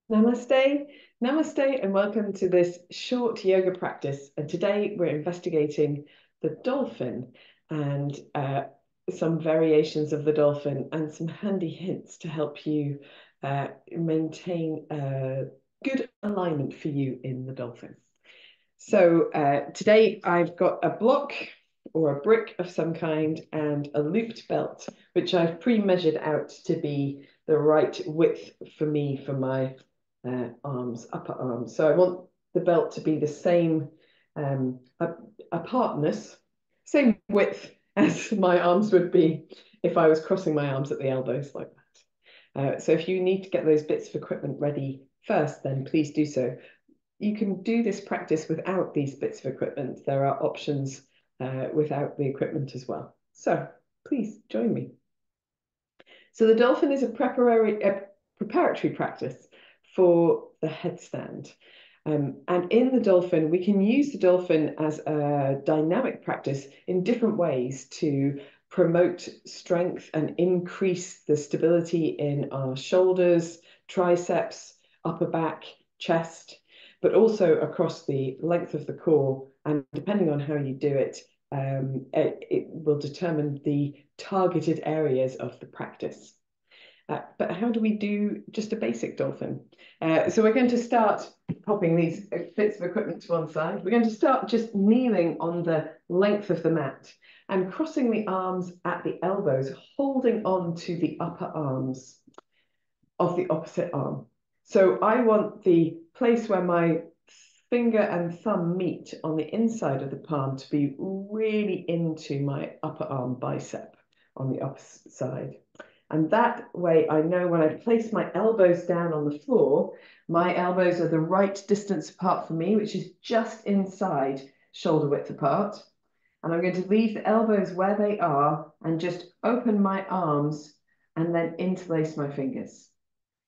Namaste, namaste, and welcome to this short yoga practice. And today we're investigating the dolphin and some variations of the dolphin and some handy hints to help you maintain good alignment for you in the dolphin. So today I've got a block or a brick of some kind and a looped belt, which I've pre-measured out to be the right width for me for my arms, upper arms. So I want the belt to be the same apartness, same width as my arms would be if I was crossing my arms at the elbows like that. So if you need to get those bits of equipment ready first, then please do so. You can do this practice without these bits of equipment. There are options without the equipment as well. So please join me. So the dolphin is a preparatory practice for the headstand. And in the dolphin, we can use the dolphin as a dynamic practice in different ways to promote strength and increase the stability in our shoulders, triceps, upper back, chest, but also across the length of the core. And depending on how you do it, it will determine the targeted areas of the practice. But how do we do just a basic dolphin? So we're going to start popping these bits of equipment to one side. We're going to start just kneeling on the length of the mat and crossing the arms at the elbows, holding on to the upper arms of the opposite arm. So I want the place where my finger and thumb meet on the inside of the palm to be really into my upper arm bicep on the opposite side. And that way I know when I place my elbows down on the floor, my elbows are the right distance apart from me, which is just inside shoulder width apart. And I'm going to leave the elbows where they are and just open my arms and then interlace my fingers.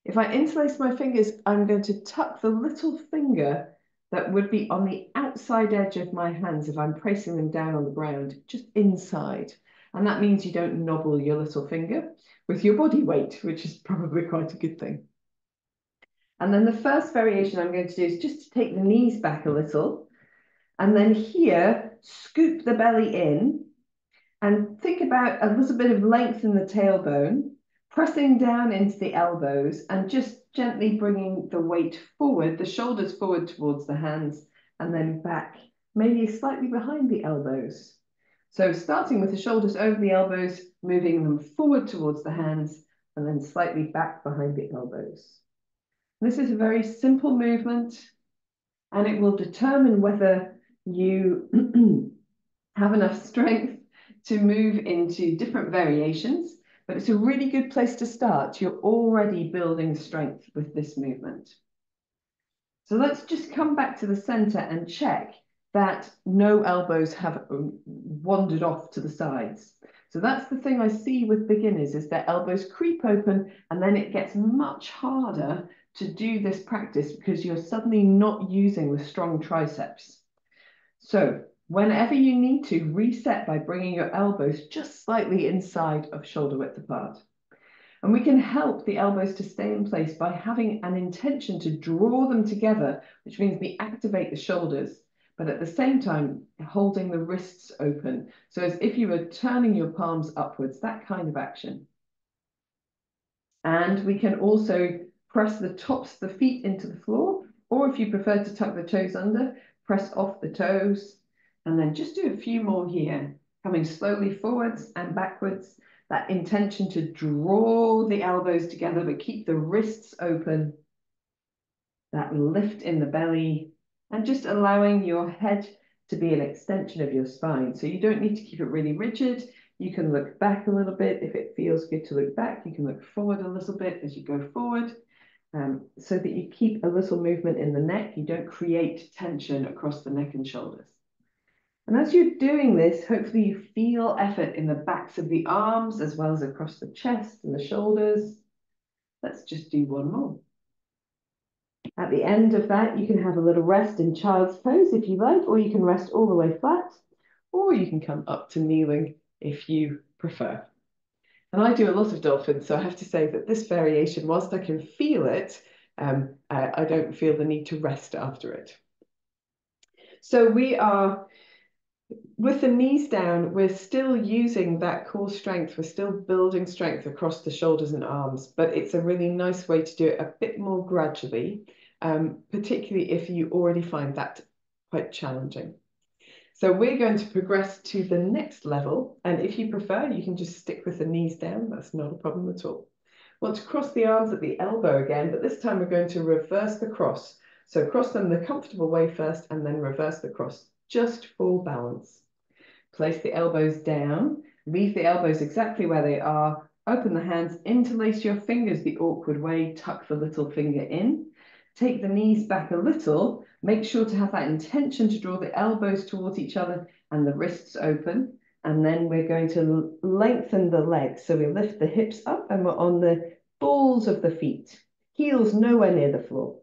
If I interlace my fingers, I'm going to tuck the little finger that would be on the outside edge of my hands if I'm placing them down on the ground, just inside. And that means you don't nobble your little finger with your body weight, which is probably quite a good thing. And then the first variation I'm going to do is just to take the knees back a little. And then here, scoop the belly in and think about a little bit of length in the tailbone, pressing down into the elbows and just gently bringing the weight forward, the shoulders forward towards the hands and then back, maybe slightly behind the elbows. So starting with the shoulders over the elbows, moving them forward towards the hands and then slightly back behind the elbows. This is a very simple movement and it will determine whether you have enough strength to move into different variations, but it's a really good place to start. You're already building strength with this movement. So let's just come back to the center and check that no elbows have wandered off to the sides. So that's the thing I see with beginners is their elbows creep open and then it gets much harder to do this practice because you're suddenly not using the strong triceps. So whenever you need to, reset by bringing your elbows just slightly inside of shoulder width apart. And we can help the elbows to stay in place by having an intention to draw them together, which means we activate the shoulders, but at the same time, holding the wrists open. So as if you were turning your palms upwards, that kind of action. And we can also press the tops of the feet into the floor, or if you prefer to tuck the toes under, press off the toes, and then just do a few more here, coming slowly forwards and backwards. That intention to draw the elbows together, but keep the wrists open. That lift in the belly, and just allowing your head to be an extension of your spine. So you don't need to keep it really rigid. You can look back a little bit. If it feels good to look back, you can look forward a little bit as you go forward, so that you keep a little movement in the neck. You don't create tension across the neck and shoulders. And as you're doing this, hopefully you feel effort in the backs of the arms as well as across the chest and the shoulders. Let's just do one more. At the end of that, you can have a little rest in child's pose if you like, or you can rest all the way flat, or you can come up to kneeling if you prefer. And I do a lot of dolphins, so I have to say that this variation, whilst I can feel it, I don't feel the need to rest after it. So we are, with the knees down, we're still using that core strength. We're still building strength across the shoulders and arms, but it's a really nice way to do it a bit more gradually, particularly if you already find that quite challenging. So we're going to progress to the next level. And if you prefer, you can just stick with the knees down. That's not a problem at all. Want to cross the arms at the elbow again, but this time we're going to reverse the cross. So cross them the comfortable way first and then reverse the cross, just for balance. Place the elbows down, leave the elbows exactly where they are, open the hands, interlace your fingers the awkward way, tuck the little finger in, take the knees back a little, make sure to have that intention to draw the elbows towards each other and the wrists open, and then we're going to lengthen the legs. So we lift the hips up and we're on the balls of the feet, heels nowhere near the floor.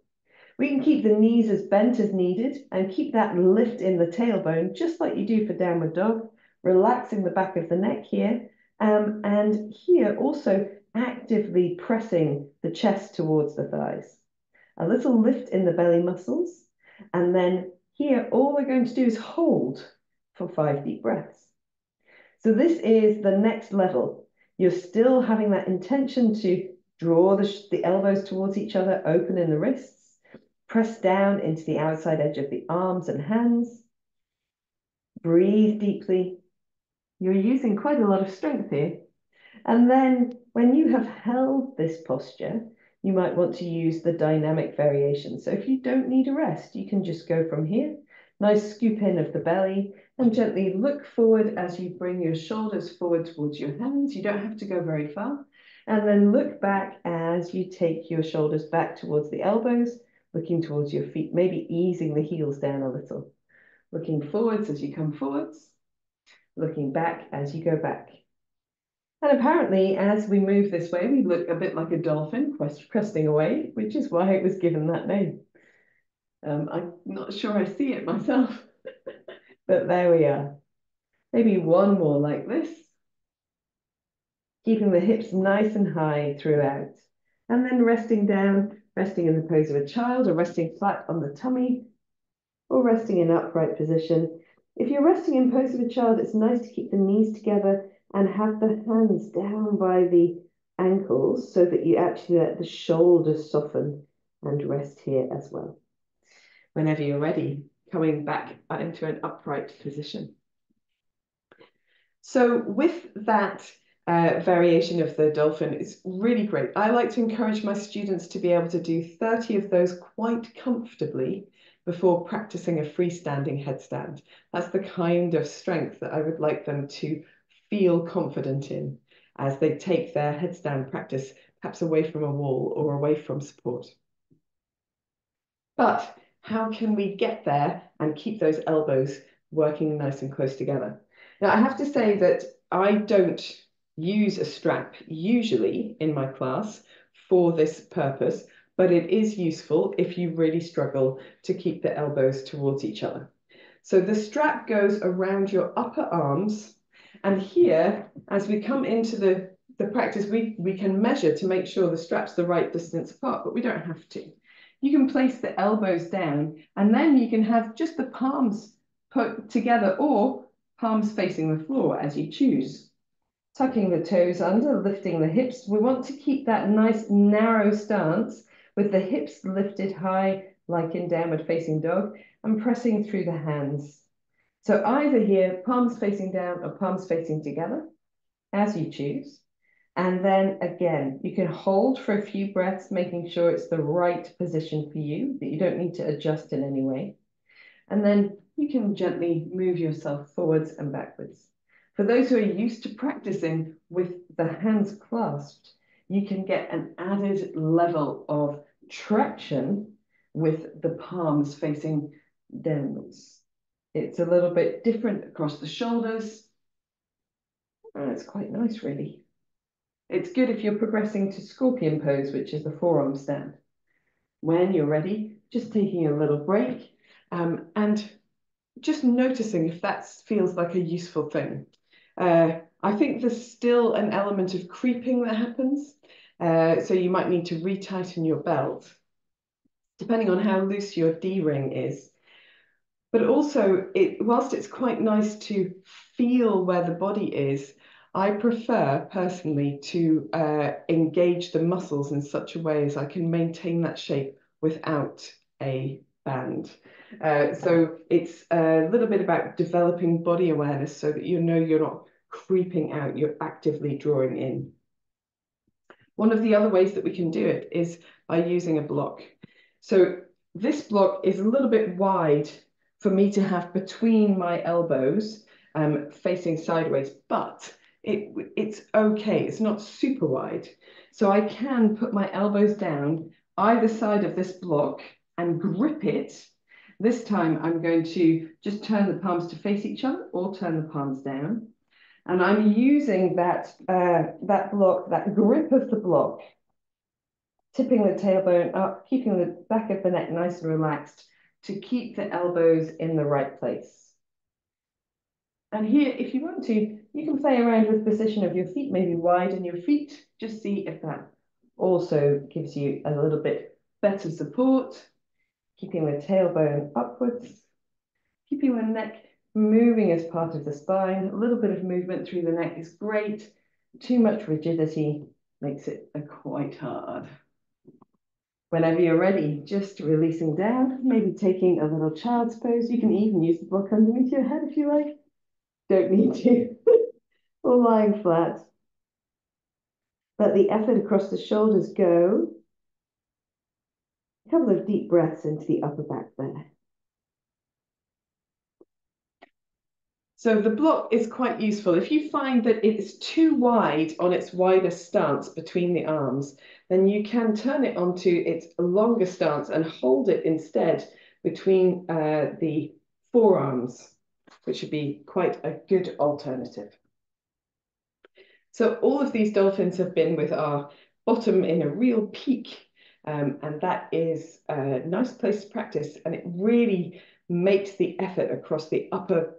We can keep the knees as bent as needed and keep that lift in the tailbone, just like you do for downward dog, relaxing the back of the neck here. And here also actively pressing the chest towards the thighs. A little lift in the belly muscles. And then here, all we're going to do is hold for 5 deep breaths. So this is the next level. You're still having that intention to draw the elbows towards each other, open in the wrists. Press down into the outside edge of the arms and hands. Breathe deeply. You're using quite a lot of strength here. And then when you have held this posture, you might want to use the dynamic variation. So if you don't need a rest, you can just go from here. Nice scoop in of the belly and gently look forward as you bring your shoulders forward towards your hands. You don't have to go very far. And then look back as you take your shoulders back towards the elbows, looking towards your feet, maybe easing the heels down a little. Looking forwards as you come forwards, looking back as you go back. And apparently, as we move this way, we look a bit like a dolphin cresting away, which is why it was given that name. I'm not sure I see it myself, but there we are. Maybe one more like this. Keeping the hips nice and high throughout. And then resting down, resting in the pose of a child or resting flat on the tummy or resting in upright position. If you're resting in pose of a child, it's nice to keep the knees together and have the hands down by the ankles so that you actually let the shoulders soften and rest here as well. Whenever you're ready, coming back into an upright position. So with that variation of the dolphin, it's really great. I like to encourage my students to be able to do 30 of those quite comfortably before practicing a freestanding headstand. That's the kind of strength that I would like them to feel confident in as they take their headstand practice perhaps away from a wall or away from support. But how can we get there and keep those elbows working nice and close together? Now, I have to say that I don't use a strap usually in my class for this purpose, but it is useful if you really struggle to keep the elbows towards each other. So the strap goes around your upper arms, and here, as we come into the practice, we can measure to make sure the strap's the right distance apart, but we don't have to. You can place the elbows down, and then you can have just the palms put together or palms facing the floor as you choose. Tucking the toes under, lifting the hips. We want to keep that nice narrow stance with the hips lifted high, like in downward facing dog, and pressing through the hands. So either here, palms facing down or palms facing together, as you choose. And then again, you can hold for a few breaths, making sure it's the right position for you, that you don't need to adjust in any way. And then you can gently move yourself forwards and backwards. For those who are used to practicing with the hands clasped, you can get an added level of traction with the palms facing downwards. It's a little bit different across the shoulders. And it's quite nice, really. It's good if you're progressing to scorpion pose, which is the forearm stand. When you're ready, just taking a little break and just noticing if that feels like a useful thing. I think there's still an element of creeping that happens. So you might need to retighten your belt. depending on how loose your D ring is. But also, whilst it's quite nice to feel where the body is, I prefer personally to engage the muscles in such a way as I can maintain that shape without a band. So it's a little bit about developing body awareness so that you know you're not creeping out, you're actively drawing in. One of the other ways that we can do it is by using a block. So this block is a little bit wide for me to have between my elbows, facing sideways, but it's okay. It's not super wide. So I can put my elbows down either side of this block and grip it. This time I'm going to just turn the palms to face each other or turn the palms down. And I'm using that block, that grip of the block, tipping the tailbone up, keeping the back of the neck nice and relaxed to keep the elbows in the right place. And here, if you want to, you can play around with the position of your feet, maybe widen your feet. Just see if that also gives you a little bit better support, keeping the tailbone upwards, keeping the neck moving as part of the spine. A little bit of movement through the neck is great. Too much rigidity makes it quite hard. Whenever you're ready, just releasing down, maybe taking a little child's pose. You can even use the block underneath your head if you like. Don't need to. Or lying flat. Let the effort across the shoulders go. A couple of deep breaths into the upper back there. So the block is quite useful. If you find that it's too wide on its widest stance between the arms, then you can turn it onto its longer stance and hold it instead between the forearms, which would be quite a good alternative. So all of these dolphins have been with our bottom in a real peak, and that is a nice place to practice, and it really makes the effort across the upper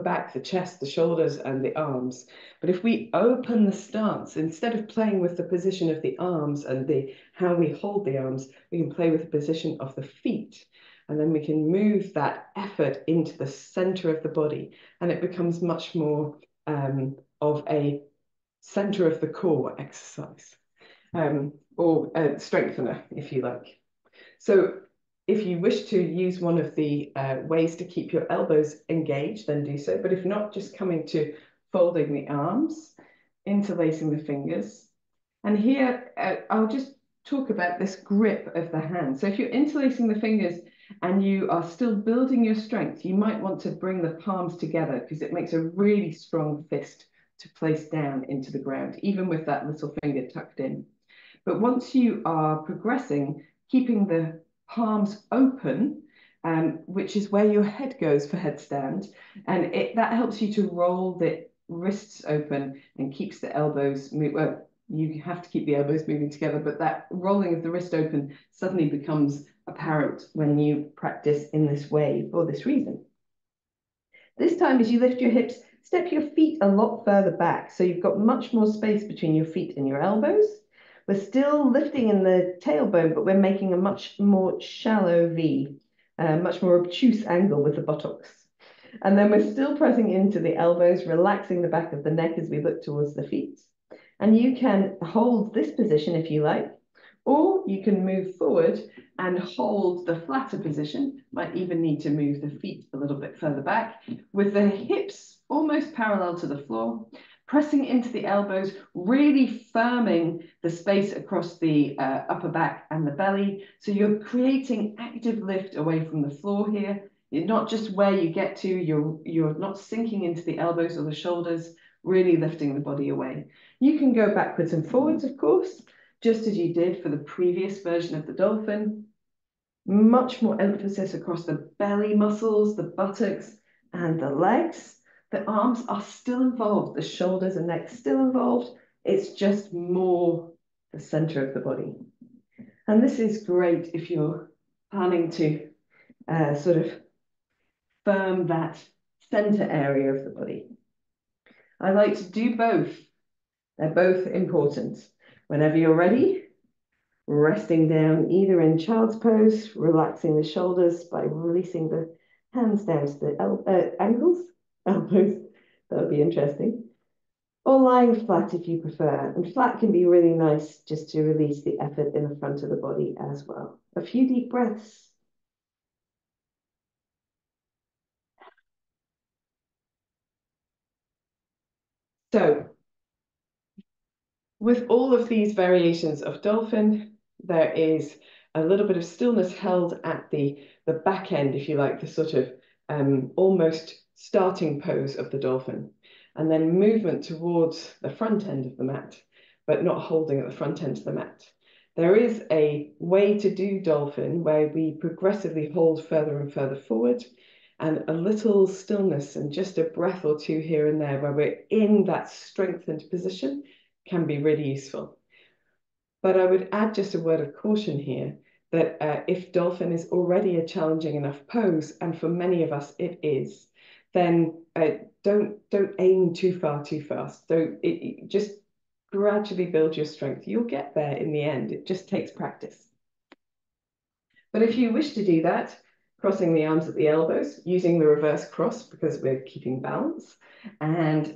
back, the chest, the shoulders, and the arms. But if we open the stance, instead of playing with the position of the arms and how we hold the arms, we can play with the position of the feet. And then we can move that effort into the center of the body, and it becomes much more of a center of the core exercise, or a strengthener, if you like. So if you wish to use one of the ways to keep your elbows engaged, then do so. But if not, just coming to folding the arms, interlacing the fingers. And here, I'll just talk about this grip of the hand. So if you're interlacing the fingers and you are still building your strength, you might want to bring the palms together because it makes a really strong fist to place down into the ground, even with that little finger tucked in. But once you are progressing, keeping the palms open, which is where your head goes for headstand, and that helps you to roll the wrists open and keeps the elbows move. Well, you have to keep the elbows moving together, but that rolling of the wrist open suddenly becomes apparent when you practice in this way for this reason. This time, as you lift your hips, step your feet a lot further back, so you've got much more space between your feet and your elbows. We're still lifting in the tailbone, but we're making a much more shallow V, much more obtuse angle with the buttocks. And then we're still pressing into the elbows, relaxing the back of the neck as we look towards the feet. And you can hold this position if you like, or you can move forward and hold the flatter position. Might even need to move the feet a little bit further back with the hips almost parallel to the floor, pressing into the elbows, really firming the space across the upper back and the belly. So you're creating active lift away from the floor here. You're not just where you get to, you're not sinking into the elbows or the shoulders, really lifting the body away. You can go backwards and forwards, of course, just as you did for the previous version of the dolphin. Much more emphasis across the belly muscles, the buttocks, and the legs. The arms are still involved, the shoulders and neck still involved. It's just more the center of the body. And this is great if you're planning to sort of firm that center area of the body. I like to do both. They're both important. Whenever you're ready, Resting down either in child's pose, relaxing the shoulders by releasing the hands down to the ankles, elbows. That would be interesting. Or lying flat if you prefer. And flat can be really nice just to release the effort in the front of the body as well. A few deep breaths. So, with all of these variations of dolphin, there is a little bit of stillness held at the back end, if you like, the sort of almost starting pose of the dolphin, and then movement towards the front end of the mat, but not holding at the front end of the mat. There is a way to do dolphin where we progressively hold further and further forward, and a little stillness and just a breath or two here and there where we're in that strengthened position can be really useful. But I would add just a word of caution here that if dolphin is already a challenging enough pose, and for many of us it is, then don't aim too far too fast. Just gradually build your strength. You'll get there in the end. It just takes practice. But if you wish to do that, crossing the arms at the elbows, using the reverse cross because we're keeping balance,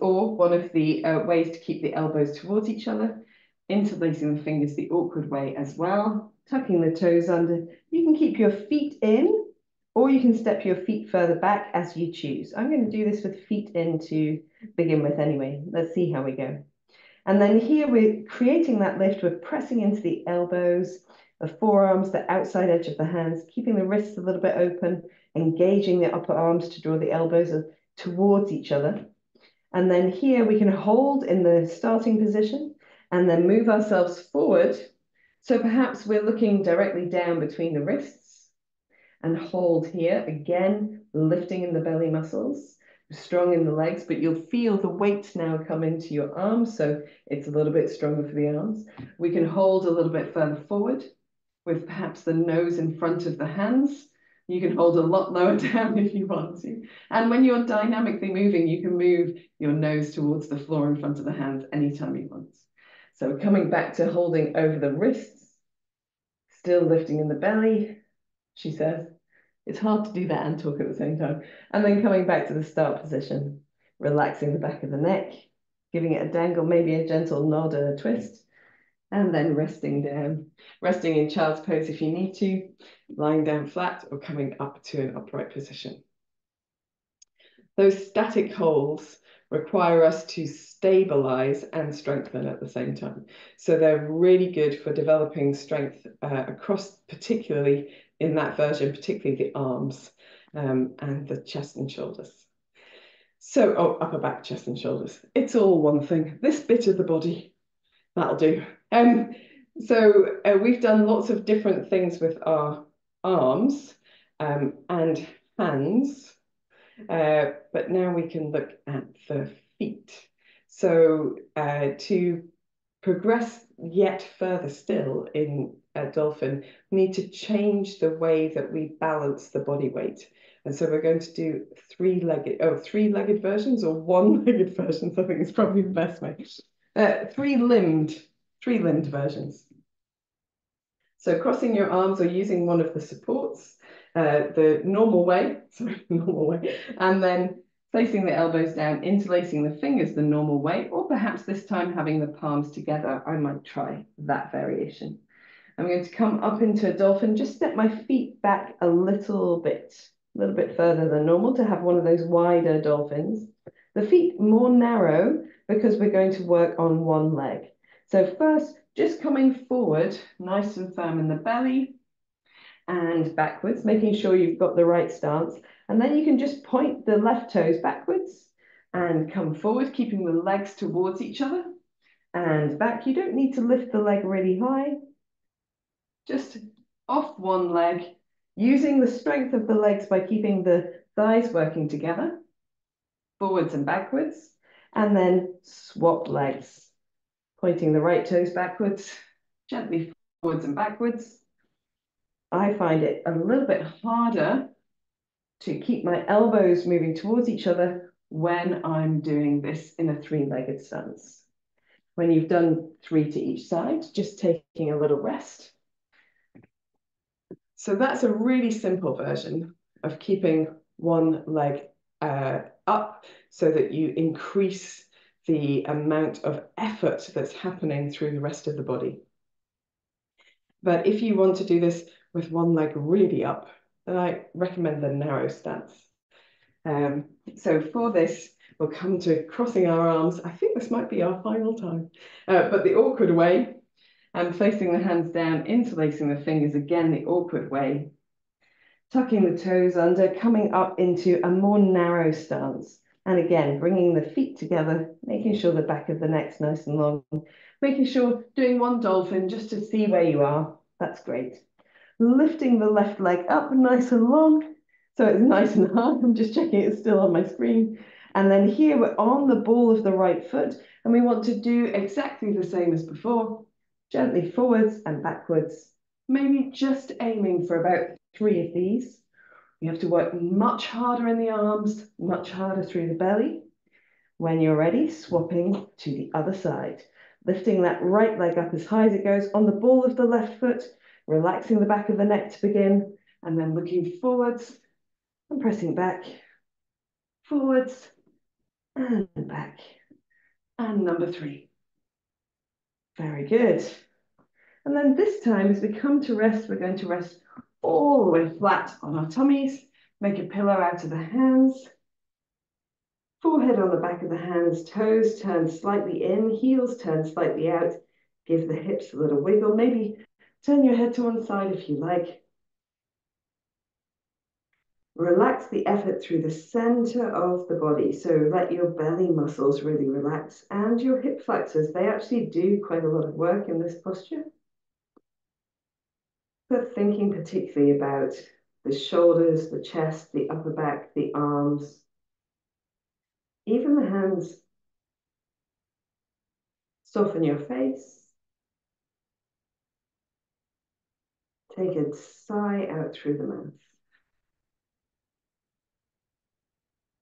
or one of the ways to keep the elbows towards each other, interlacing the fingers the awkward way as well, tucking the toes under. You can keep your feet in, or you can step your feet further back as you choose. I'm going to do this with feet in to begin with anyway. Let's see how we go. And then here we're creating that lift. We're pressing into the elbows, the forearms, the outside edge of the hands, keeping the wrists a little bit open, engaging the upper arms to draw the elbows towards each other. And then here we can hold in the starting position and then move ourselves forward. So perhaps we're looking directly down between the wrists and hold here, again, lifting in the belly muscles, strong in the legs, but you'll feel the weight now come into your arms, so it's a little bit stronger for the arms. We can hold a little bit further forward with perhaps the nose in front of the hands. You can hold a lot lower down if you want to. And when you're dynamically moving, you can move your nose towards the floor in front of the hands anytime you want. So coming back to holding over the wrists, still lifting in the belly, she says. It's hard to do that and talk at the same time. And then coming back to the start position, relaxing the back of the neck, giving it a dangle, maybe a gentle nod and a twist, and then resting down. Resting in child's pose if you need to, lying down flat or coming up to an upright position. Those static holds require us to stabilize and strengthen at the same time. So they're really good for developing strength across, particularly in that version, particularly the arms and the chest and shoulders. So, upper back, chest and shoulders. It's all one thing. This bit of the body, that'll do. So we've done lots of different things with our arms and hands. But now we can look at the feet. So to progress yet further still in a dolphin, we need to change the way that we balance the body weight. And so we're going to do three-legged versions or one-legged versions, I think is probably the best way. Three-limbed versions. So crossing your arms or using one of the supports, the normal way, and then placing the elbows down, interlacing the fingers the normal way, or perhaps this time having the palms together. I might try that variation. I'm going to come up into a dolphin, just step my feet back a little bit further than normal to have one of those wider dolphins. The feet more narrow because we're going to work on one leg. So first, just coming forward, nice and firm in the belly, and backwards, making sure you've got the right stance. And then you can just point the left toes backwards and come forward, keeping the legs towards each other and back. You don't need to lift the leg really high. Just off one leg, using the strength of the legs by keeping the thighs working together, forwards and backwards, and then swap legs, pointing the right toes backwards, gently forwards and backwards. I find it a little bit harder to keep my elbows moving towards each other when I'm doing this in a three-legged stance. When you've done 3 to each side, just taking a little rest So that's a really simple version of keeping one leg up so that you increase the amount of effort that's happening through the rest of the body. But if you want to do this with one leg really up, then I recommend the narrow stance. So for this, we'll come to crossing our arms. I think this might be our final time, but the awkward way, and placing the hands down, interlacing the fingers, again, the awkward way. Tucking the toes under, coming up into a more narrow stance. And again, bringing the feet together, making sure the back of the neck's nice and long, making sure doing one dolphin just to see where you are. That's great. Lifting the left leg up nice and long, so it's nice and high. I'm just checking it's still on my screen. And then here we're on the ball of the right foot, and we want to do exactly the same as before. Gently forwards and backwards, maybe just aiming for about 3 of these. You have to work much harder in the arms, much harder through the belly. When you're ready, swapping to the other side. Lifting that right leg up as high as it goes on the ball of the left foot, relaxing the back of the neck to begin, and then looking forwards and pressing back, forwards and back. And number 3. Very good. And then this time, as we come to rest, we're going to rest all the way flat on our tummies. Make a pillow out of the hands. Forehead on the back of the hands, toes turn slightly in, heels turn slightly out. Give the hips a little wiggle. Maybe turn your head to one side if you like. Relax the effort through the center of the body. So let your belly muscles really relax, and your hip flexors. They actually do quite a lot of work in this posture. But thinking particularly about the shoulders, the chest, the upper back, the arms, even the hands. Soften your face. Take a sigh out through the mouth.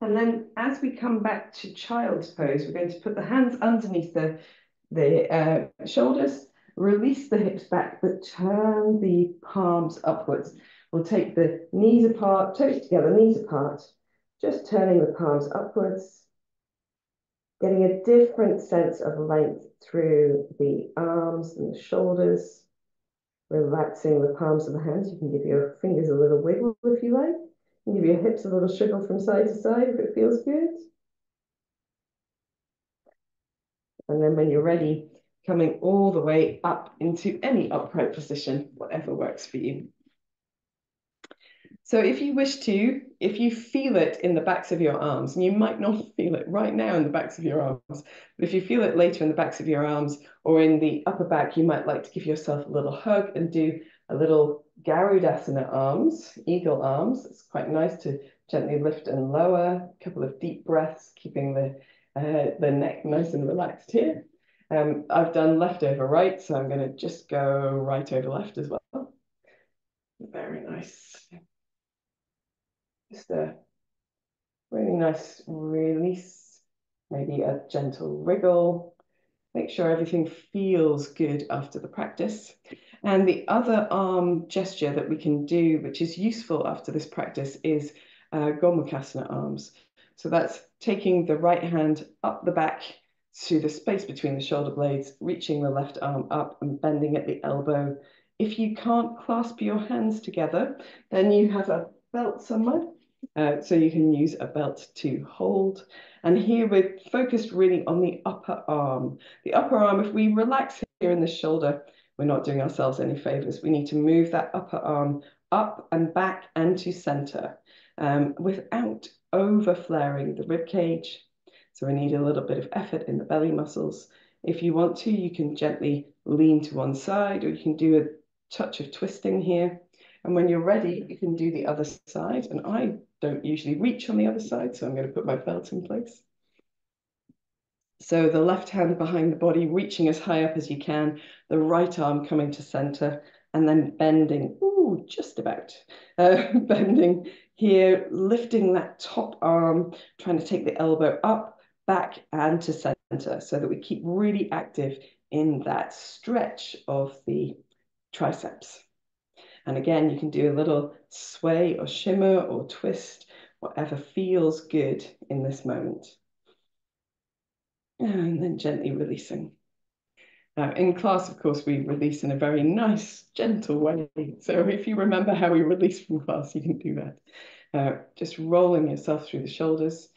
And then as we come back to child's pose, we're going to put the hands underneath the shoulders, release the hips back, but turn the palms upwards. We'll take the knees apart, toes together, knees apart, just turning the palms upwards, getting a different sense of length through the arms and the shoulders, relaxing the palms of the hands. You can give your fingers a little wiggle if you like. You can give your hips a little shiggle from side to side if it feels good. And then when you're ready, coming all the way up into any upright position, whatever works for you. So if you wish to, if you feel it in the backs of your arms, and you might not feel it right now in the backs of your arms, but if you feel it later in the backs of your arms or in the upper back, you might like to give yourself a little hug and do a little Garudasana arms, eagle arms. It's quite nice to gently lift and lower, a couple of deep breaths, keeping the neck nice and relaxed here. I've done left over right, so I'm going to just go right over left as well. Very nice. Just a really nice release, maybe a gentle wriggle. Make sure everything feels good after the practice. And the other arm gesture that we can do, which is useful after this practice, is Gomukhasana arms. So that's taking the right hand up the back to the space between the shoulder blades, reaching the left arm up and bending at the elbow. If you can't clasp your hands together, then you have a belt somewhere. So you can use a belt to hold. And here we're focused really on the upper arm. The upper arm, if we relax here in the shoulder, we're not doing ourselves any favors. We need to move that upper arm up and back and to center without over flaring the rib cage. So we need a little bit of effort in the belly muscles. If you want to, you can gently lean to one side, or you can do a touch of twisting here. And when you're ready, you can do the other side. And I don't usually reach on the other side, so I'm going to put my belt in place. So the left hand behind the body, reaching as high up as you can, the right arm coming to center, and then bending, ooh, just about, bending here, lifting that top arm, trying to take the elbow up, back, and to center, so that we keep really active in that stretch of the triceps. And again, you can do a little sway or shimmer or twist, whatever feels good in this moment. And then gently releasing. Now, in class, of course, we release in a very nice, gentle way. So if you remember how we release from class, you can do that. Just rolling yourself through the shoulders.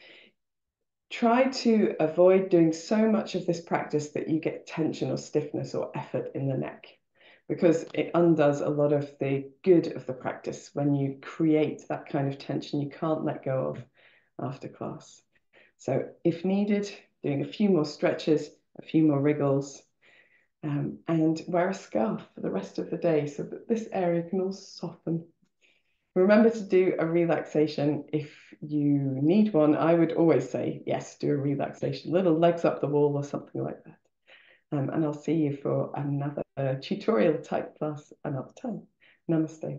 Try to avoid doing so much of this practice that you get tension or stiffness or effort in the neck, because it undoes a lot of the good of the practice when you create that kind of tension you can't let go of after class. So if needed, doing a few more stretches, a few more wriggles, and wear a scarf for the rest of the day so that this area can all soften. Remember to do a relaxation if you need one. I would always say, yes, do a relaxation, little legs up the wall or something like that. And I'll see you for another tutorial type class another time. Namaste.